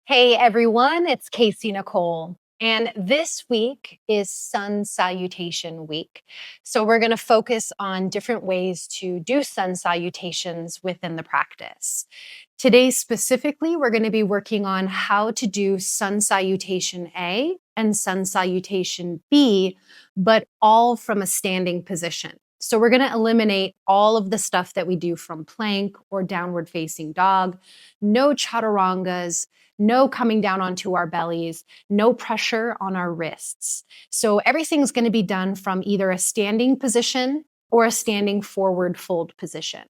Hey everyone, it's Casey Nicole. And this week is Sun Salutation Week. So we're going to focus on different ways to do sun salutations within the practice. Today specifically, we're going to be working on how to do Sun Salutation A and Sun Salutation B, but all from a standing position. So we're going to eliminate all of the stuff that we do from plank or downward facing dog, no chaturangas, no coming down onto our bellies, no pressure on our wrists. So everything's going to be done from either a standing position or a standing forward fold position.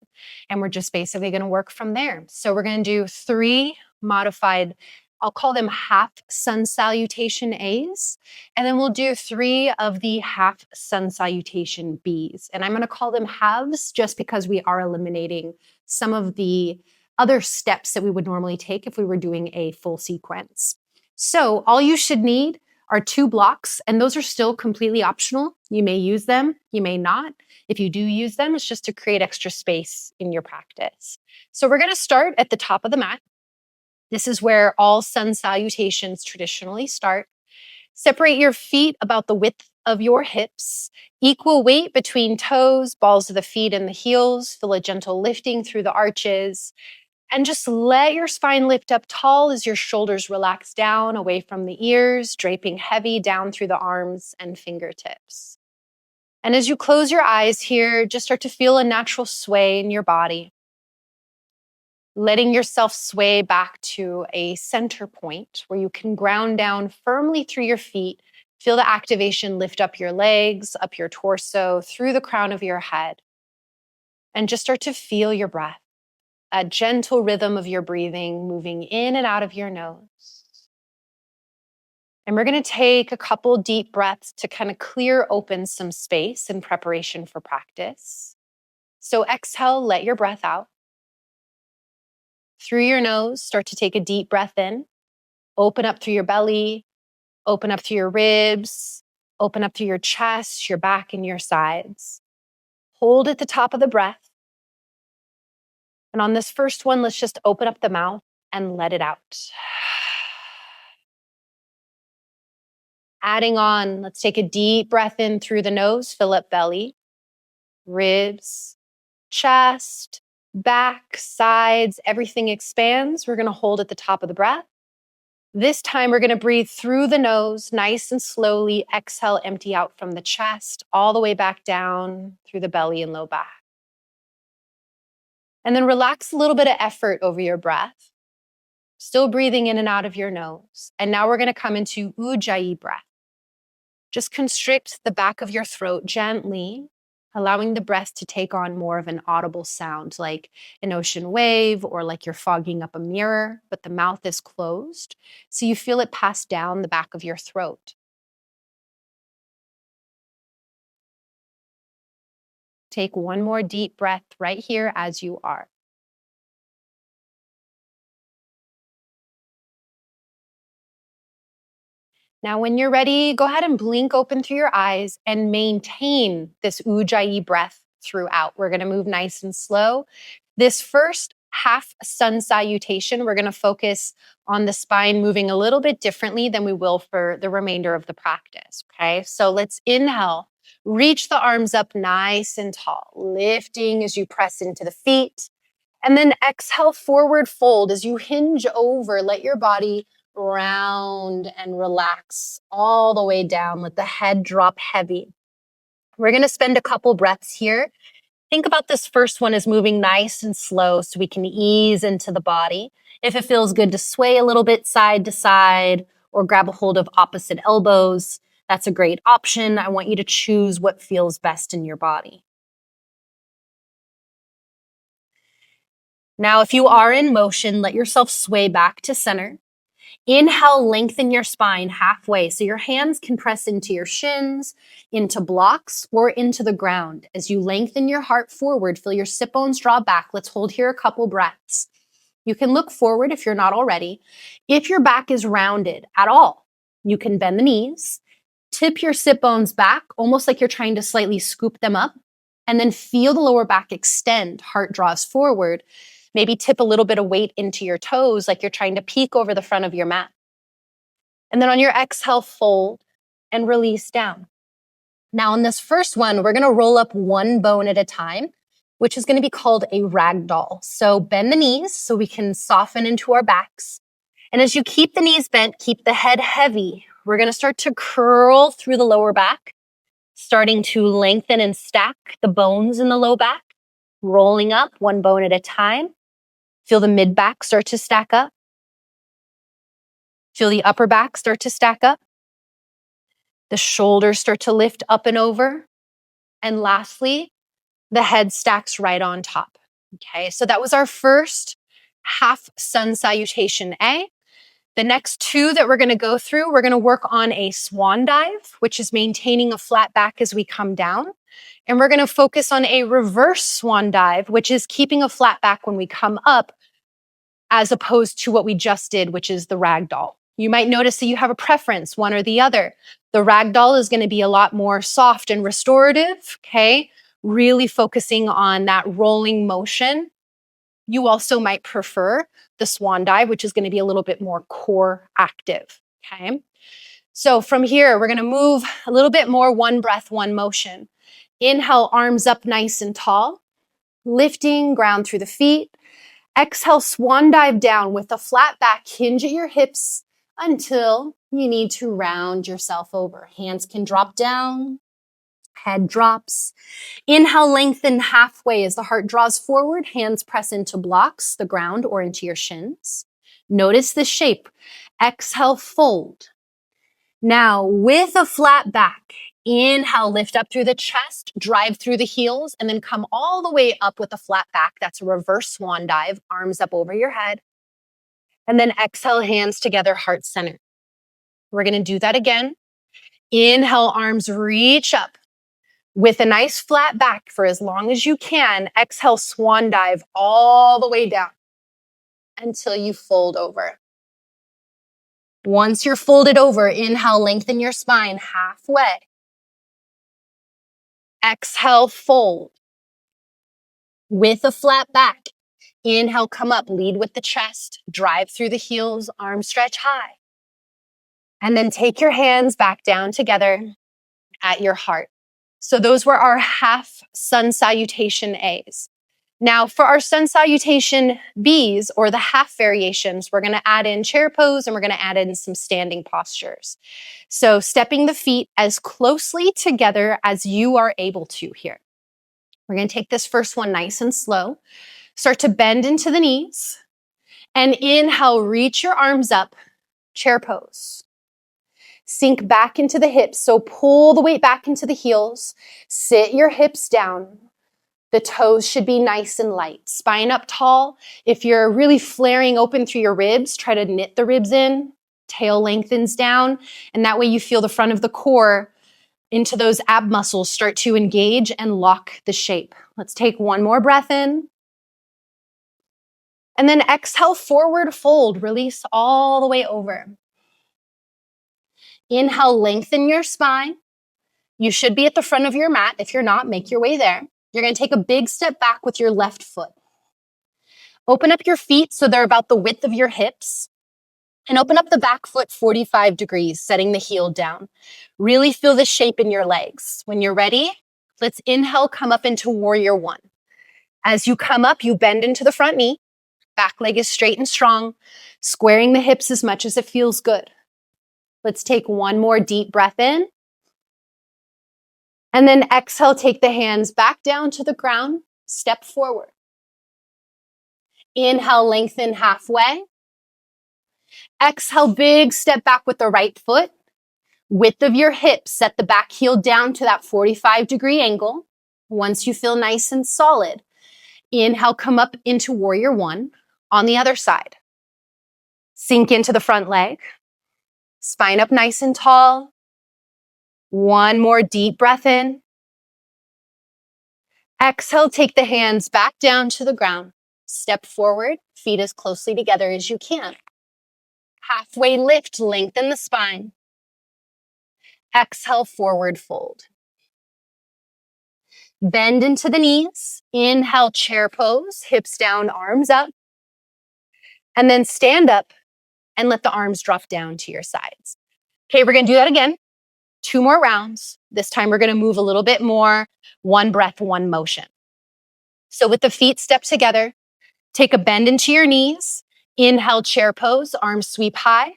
And we're just basically going to work from there. So we're going to do 3 modified, I'll call them half sun salutation A's, and then we'll do 3 of the half sun salutation B's. And I'm going to call them halves just because we are eliminating some of the other steps that we would normally take if we were doing a full sequence. So all you should need are 2 blocks, and those are still completely optional. You may use them, you may not. If you do use them, it's just to create extra space in your practice. So we're going to start at the top of the mat. This is where all sun salutations traditionally start. Separate your feet about the width of your hips. Equal weight between toes, balls of the feet and the heels. Feel a gentle lifting through the arches. And just let your spine lift up tall as your shoulders relax down away from the ears, draping heavy down through the arms and fingertips. And as you close your eyes here, just start to feel a natural sway in your body. Letting yourself sway back to a center point where you can ground down firmly through your feet. Feel the activation lift up your legs, up your torso, through the crown of your head. And just start to feel your breath. A gentle rhythm of your breathing, moving in and out of your nose. And we're going to take a couple deep breaths to kind of clear open some space in preparation for practice. So exhale, let your breath out. Through your nose, start to take a deep breath in. Open up through your belly, open up through your ribs, open up through your chest, your back, and your sides. Hold at the top of the breath. And on this first one, let's just open up the mouth and let it out. Adding on, let's take a deep breath in through the nose, fill up belly, ribs, chest, back, sides, everything expands. We're going to hold at the top of the breath. This time, we're going to breathe through the nose, nice and slowly. Exhale, empty out from the chest, all the way back down through the belly and low back. And then relax a little bit of effort over your breath. Still breathing in and out of your nose. And now we're going to come into Ujjayi breath. Just constrict the back of your throat gently, allowing the breath to take on more of an audible sound, like an ocean wave or like you're fogging up a mirror, but the mouth is closed. So you feel it pass down the back of your throat. Take one more deep breath right here as you are. Now, when you're ready, go ahead and blink open through your eyes and maintain this Ujjayi breath throughout. We're going to move nice and slow. This first half sun salutation, we're going to focus on the spine moving a little bit differently than we will for the remainder of the practice. Okay, so let's inhale. Reach the arms up nice and tall, lifting as you press into the feet. And then exhale, forward fold as you hinge over. Let your body round and relax all the way down. Let the head drop heavy. We're going to spend a couple breaths here. Think about this first one as moving nice and slow so we can ease into the body. If it feels good to sway a little bit side to side or grab a hold of opposite elbows, that's a great option. I want you to choose what feels best in your body. Now, if you are in motion, let yourself sway back to center. Inhale, lengthen your spine halfway so your hands can press into your shins, into blocks, or into the ground. As you lengthen your heart forward, feel your sit bones draw back. Let's hold here a couple breaths. You can look forward if you're not already. If your back is rounded at all, you can bend the knees, tip your sit bones back, almost like you're trying to slightly scoop them up, and then feel the lower back extend. Heart draws forward. Maybe tip a little bit of weight into your toes like you're trying to peek over the front of your mat. And then on your exhale, fold and release down. Now on this first one, we're gonna roll up one bone at a time, which is gonna be called a ragdoll. So bend the knees so we can soften into our backs. And as you keep the knees bent, keep the head heavy. We're gonna start to curl through the lower back, starting to lengthen and stack the bones in the low back, rolling up one bone at a time. Feel the mid back start to stack up. Feel the upper back start to stack up. The shoulders start to lift up and over. And lastly, the head stacks right on top. Okay, so that was our first half sun salutation A. The next two that we're gonna go through, we're gonna work on a swan dive, which is maintaining a flat back as we come down. And we're gonna focus on a reverse swan dive, which is keeping a flat back when we come up, as opposed to what we just did, which is the ragdoll. You might notice that you have a preference, one or the other. The ragdoll is gonna be a lot more soft and restorative, okay? Really focusing on that rolling motion. You also might prefer the swan dive, which is going to be a little bit more core active, okay? So from here, we're going to move a little bit more one breath, one motion. Inhale, arms up nice and tall, lifting, ground through the feet. Exhale, swan dive down with a flat back, hinge at your hips until you need to round yourself over. Hands can drop down, head drops. Inhale, lengthen halfway as the heart draws forward. Hands press into blocks, the ground, or into your shins. Notice the shape. Exhale, fold. Now, with a flat back, inhale, lift up through the chest, drive through the heels, and then come all the way up with a flat back. That's a reverse swan dive, arms up over your head. And then exhale, hands together, heart center. We're going to do that again. Inhale, arms reach up. With a nice flat back for as long as you can, exhale, swan dive all the way down until you fold over. Once you're folded over, inhale, lengthen your spine halfway. Exhale, fold. With a flat back, inhale, come up, lead with the chest, drive through the heels, arms stretch high. And then take your hands back down together at your heart. So those were our half sun salutation A's. Now for our sun salutation B's, or the half variations, we're gonna add in chair pose and we're gonna add in some standing postures. So stepping the feet as closely together as you are able to here. We're gonna take this first one nice and slow. Start to bend into the knees and inhale, reach your arms up, chair pose. Sink back into the hips, so pull the weight back into the heels. Sit your hips down. The toes should be nice and light. Spine up tall. If you're really flaring open through your ribs, try to knit the ribs in. Tail lengthens down, and that way you feel the front of the core into those ab muscles start to engage and lock the shape. Let's take one more breath in. And then exhale, forward fold. Release all the way over. Inhale, lengthen your spine. You should be at the front of your mat. If you're not, make your way there. You're going to take a big step back with your left foot. Open up your feet so they're about the width of your hips. And open up the back foot 45 degrees, setting the heel down. Really feel the shape in your legs. When you're ready, let's inhale, come up into warrior one. As you come up, you bend into the front knee. Back leg is straight and strong, squaring the hips as much as it feels good. Let's take one more deep breath in. And then exhale, take the hands back down to the ground, step forward. Inhale, lengthen halfway. Exhale, big step back with the right foot. Width of your hips, set the back heel down to that 45-degree angle. Once you feel nice and solid, inhale, come up into warrior one on the other side. Sink into the front leg. Spine up nice and tall. One more deep breath in. Exhale, take the hands back down to the ground. Step forward, feet as closely together as you can. Halfway lift, lengthen the spine. Exhale, forward fold. Bend into the knees. Inhale, chair pose, hips down, arms up. And then stand up and let the arms drop down to your sides. Okay, we're gonna do that again. 2 more rounds. This time we're gonna move a little bit more. 1 breath, 1 motion. So with the feet stepped together, take a bend into your knees. Inhale, chair pose, arms sweep high.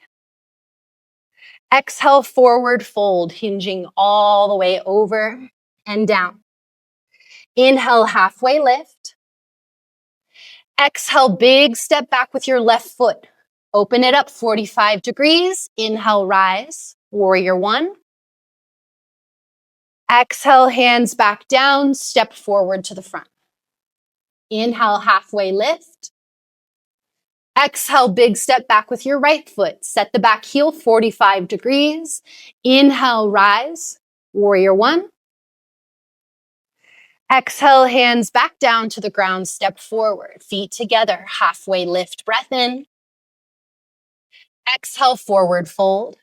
Exhale, forward fold, hinging all the way over and down. Inhale, halfway lift. Exhale, big step back with your left foot. Open it up 45 degrees. Inhale, rise, warrior 1. Exhale, hands back down, step forward to the front. Inhale, halfway lift. Exhale, big step back with your right foot. Set the back heel 45 degrees. Inhale, rise, warrior 1. Exhale, hands back down to the ground, step forward, feet together, halfway lift, breath in. Exhale, forward fold.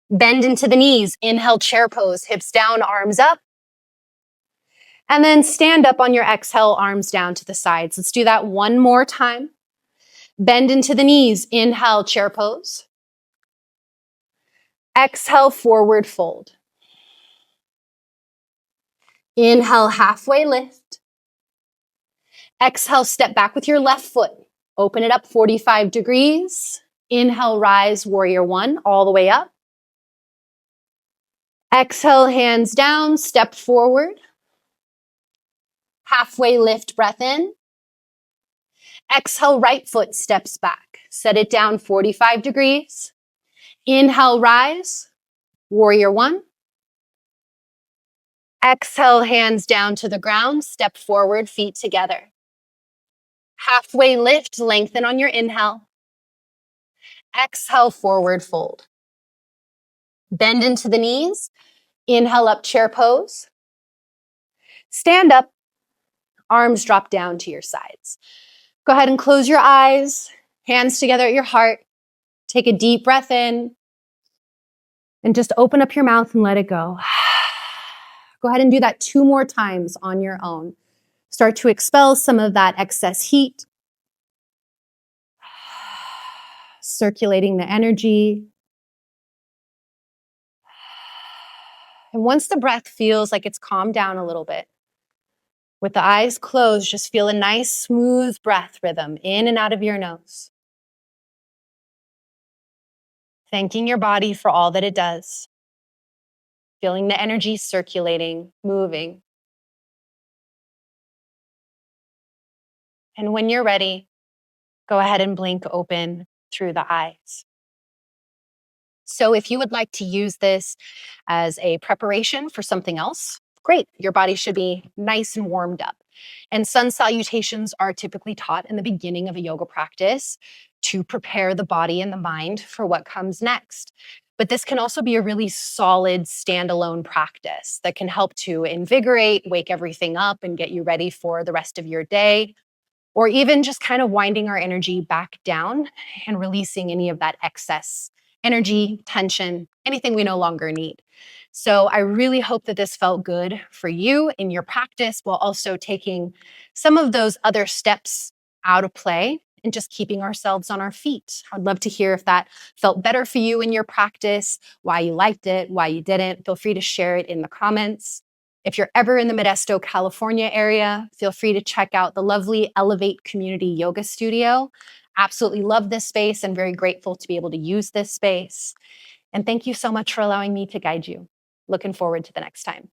Bend into the knees, inhale, chair pose, hips down, arms up. And then stand up on your exhale, arms down to the sides. Let's do that 1 more time. Bend into the knees, inhale, chair pose. Exhale, forward fold. Inhale, halfway lift. Exhale, step back with your left foot. Open it up 45 degrees. Inhale, rise, warrior 1, all the way up. Exhale, hands down, step forward. Halfway lift, breath in. Exhale, right foot steps back. Set it down 45 degrees. Inhale, rise, warrior 1. Exhale, hands down to the ground, step forward, feet together. Halfway lift, lengthen on your inhale. Exhale, forward fold. Bend into the knees. Inhale up, chair pose. Stand up, arms drop down to your sides. Go ahead and close your eyes, hands together at your heart. Take a deep breath in and just open up your mouth and let it go. Go ahead and do that 2 more times on your own. Start to expel some of that excess heat, circulating the energy. And once the breath feels like it's calmed down a little bit, with the eyes closed, just feel a nice, smooth breath rhythm in and out of your nose. Thanking your body for all that it does. Feeling the energy circulating, moving. And when you're ready, go ahead and blink open through the eyes. So if you would like to use this as a preparation for something else, great. Your body should be nice and warmed up. And sun salutations are typically taught in the beginning of a yoga practice to prepare the body and the mind for what comes next. But this can also be a really solid standalone practice that can help to invigorate, wake everything up, and get you ready for the rest of your day, or even just kind of winding our energy back down and releasing any of that excess energy, tension, anything we no longer need. So I really hope that this felt good for you in your practice, while also taking some of those other steps out of play and just keeping ourselves on our feet. I'd love to hear if that felt better for you in your practice, why you liked it, why you didn't. Feel free to share it in the comments. If you're ever in the Modesto, California area, feel free to check out the lovely Elevate Community Yoga Studio. Absolutely love this space and very grateful to be able to use this space. And thank you so much for allowing me to guide you. Looking forward to the next time.